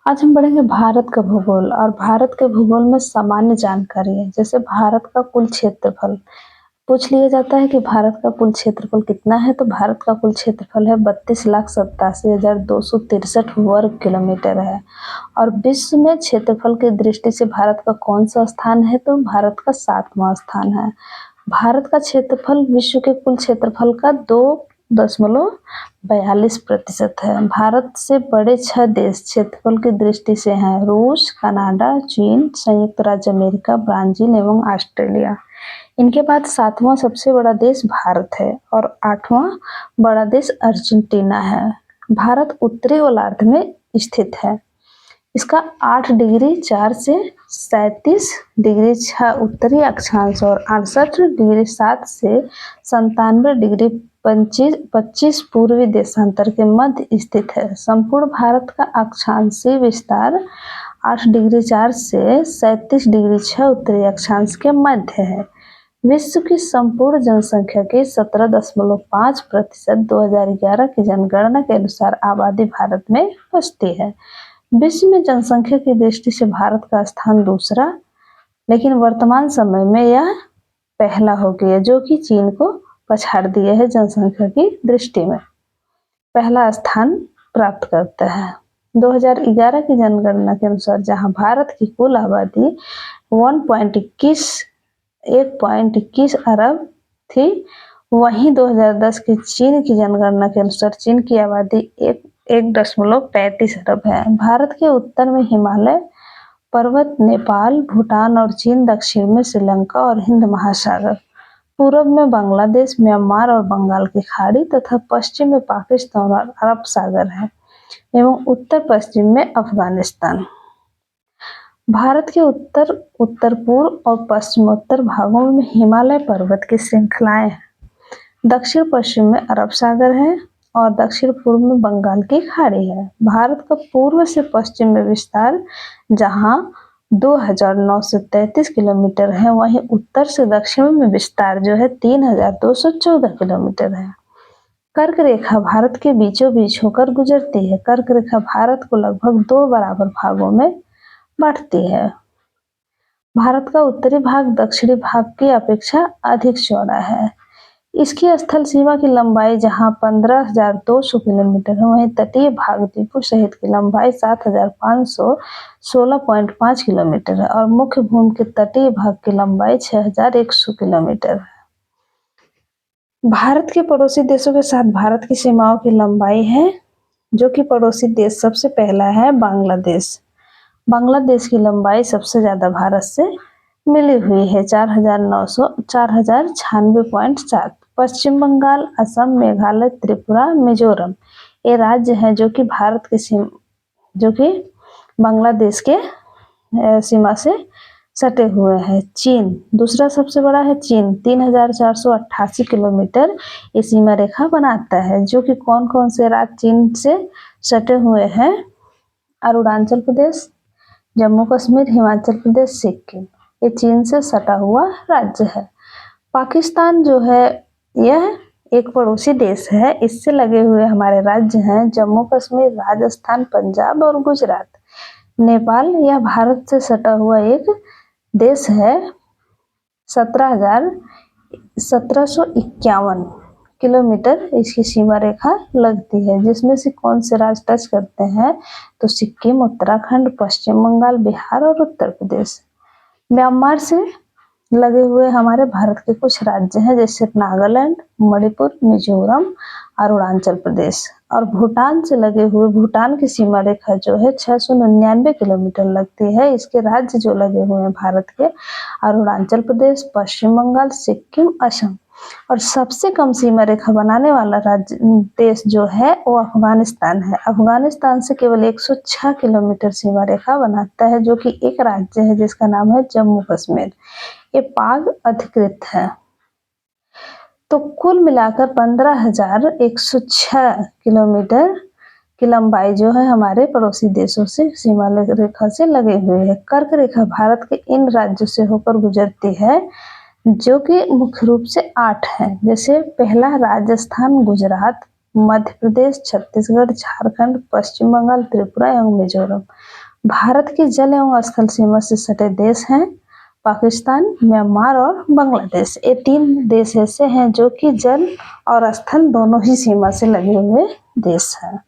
आज हम पढ़ेंगे भारत का भूगोल और भारत के भूगोल में सामान्य जानकारी है। जैसे भारत का कुल क्षेत्रफल पूछ लिया जाता है कि भारत का कुल क्षेत्रफल कितना है, तो भारत का कुल क्षेत्रफल है 32,87,263 वर्ग किलोमीटर है। और विश्व में क्षेत्रफल की दृष्टि से भारत का कौन सा स्थान है, तो भारत का 7वां स्थान है। भारत का क्षेत्रफल विश्व के कुल क्षेत्रफल का 2.42% है। भारत से बड़े 6 देश क्षेत्रफल की दृष्टि से हैं: रूस, कनाडा, चीन, संयुक्त राज्य अमेरिका, ब्राजील एवं ऑस्ट्रेलिया। इनके बाद 7वां सबसे बड़ा देश भारत है और 8वां बड़ा देश अर्जेंटीना है। भारत उत्तरी गोलार्ध में स्थित है। इसका 8 डिग्री 4 से 37 डिग्री 6 उत्तरी अक्षांश और 68 डिग्री 7 से 97 डिग्री 25 पूर्वी देशांतर के मध्य स्थित है। संपूर्ण भारत का अक्षांशीय विस्तार 8 डिग्री 4 से 37 डिग्री 6 उत्तरी अक्षांश के मध्य है। विश्व की संपूर्ण जनसंख्या के 17.5% 2011 की जनगणना के अनुसार आबादी भारत में बसती है। विश्व में जनसंख्या की दृष्टि से भारत का स्थान दूसरा, लेकिन वर्तमान समय में यह पहला हो गया, जो कि चीन को पछाड़ दिया है। जनसंख्या की दृष्टि में पहला स्थान प्राप्त करता है। 2011 की जनगणना के अनुसार जहां भारत की कुल आबादी 1.21 अरब थी, वहीं 2010 की चीन की जनगणना के अनुसार चीन की आबादी 1.35 अरब है। भारत के उत्तर में हिमालय पर्वत, नेपाल, भूटान और चीन, दक्षिण में श्रीलंका और हिंद महासागर, पूर्व में बांग्लादेश, म्यांमार और बंगाल की खाड़ी तथा पश्चिम में पाकिस्तान और अरब सागर है एवं उत्तर पश्चिम में अफगानिस्तान। भारत के उत्तर, उत्तर पूर्व और पश्चिमोत्तर भागों में हिमालय पर्वत की श्रृंखलाएं हैं। दक्षिण पश्चिम में अरब सागर है और दक्षिण पूर्व में बंगाल की खाड़ी है। भारत का पूर्व से पश्चिम में विस्तार जहां 2,933 किलोमीटर है, वहीं उत्तर से दक्षिण में विस्तार जो है 3,214 किलोमीटर है। कर्क रेखा भारत के बीचों बीच होकर गुजरती है। कर्क रेखा भारत को लगभग 2 बराबर भागों में बांटती है। भारत का उत्तरी भाग दक्षिणी भाग की अपेक्षा अधिक चौड़ा है। इसकी स्थल सीमा की लंबाई जहां 15,200 किलोमीटर है, वहीं तटीय भाग द्वीपों सहित की लंबाई 7,516.5 किलोमीटर है और मुख्य भूमि के तटीय भाग की लंबाई 6,100 किलोमीटर है। भारत के पड़ोसी देशों के साथ भारत की सीमाओं की लंबाई है, जो कि पड़ोसी देश सबसे पहला है बांग्लादेश। बांग्लादेश की लंबाई सबसे ज्यादा भारत से मिली हुई है, 4,96.7। पश्चिम बंगाल, असम, मेघालय, त्रिपुरा, मिजोरम ये राज्य हैं जो कि बांग्लादेश के सीमा से सटे हुए हैं। चीन दूसरा सबसे बड़ा है। चीन 3,488 किलोमीटर ये सीमा रेखा बनाता है। जो कि कौन कौन से राज्य चीन से सटे हुए हैं: अरुणाचल प्रदेश, जम्मू कश्मीर, हिमाचल प्रदेश, सिक्किम ये चीन से सटा हुआ राज्य है। पाकिस्तान जो है यह एक पड़ोसी देश है। इससे लगे हुए हमारे राज्य हैं जम्मू कश्मीर, राजस्थान, पंजाब और गुजरात। नेपाल यह भारत से सटा हुआ एक देश है। 17,1751 किलोमीटर इसकी सीमा रेखा लगती है, जिसमें से कौन से राज्य टच करते हैं, तो सिक्किम, उत्तराखंड, पश्चिम बंगाल, बिहार और उत्तर प्रदेश। म्यांमार से लगे हुए हमारे भारत के कुछ राज्य हैं, जैसे नागालैंड, मणिपुर, मिजोरम, अरुणाचल प्रदेश। और भूटान से लगे हुए भूटान की सीमा रेखा जो है 699 किलोमीटर लगती है। इसके राज्य जो लगे हुए हैं भारत के: अरुणाचल प्रदेश, पश्चिम बंगाल, सिक्किम, असम। और सबसे कम सीमा रेखा बनाने वाला राज्य देश जो है वो अफगानिस्तान है। अफगानिस्तान से केवल 106 किलोमीटर सीमा रेखा बनाता है, जो कि एक राज्य है जिसका नाम है जम्मू कश्मीर। ये पाक अधिकृत है। तो कुल मिलाकर 15,106 किलोमीटर की लंबाई जो है हमारे पड़ोसी देशों से सीमा रेखा से लगे हुए है। कर्क रेखा भारत के इन राज्यों से होकर गुजरती है, जो कि मुख्य रूप से 8 है। जैसे पहला राजस्थान, गुजरात, मध्य प्रदेश, छत्तीसगढ़, झारखंड, पश्चिम बंगाल, त्रिपुरा एवं मिजोरम। भारत की जल एवं स्थल सीमा से सटे देश हैं पाकिस्तान, म्यांमार और बांग्लादेश। ये 3 देश ऐसे हैं जो कि जल और स्थल दोनों ही सीमा से लगे हुए देश हैं।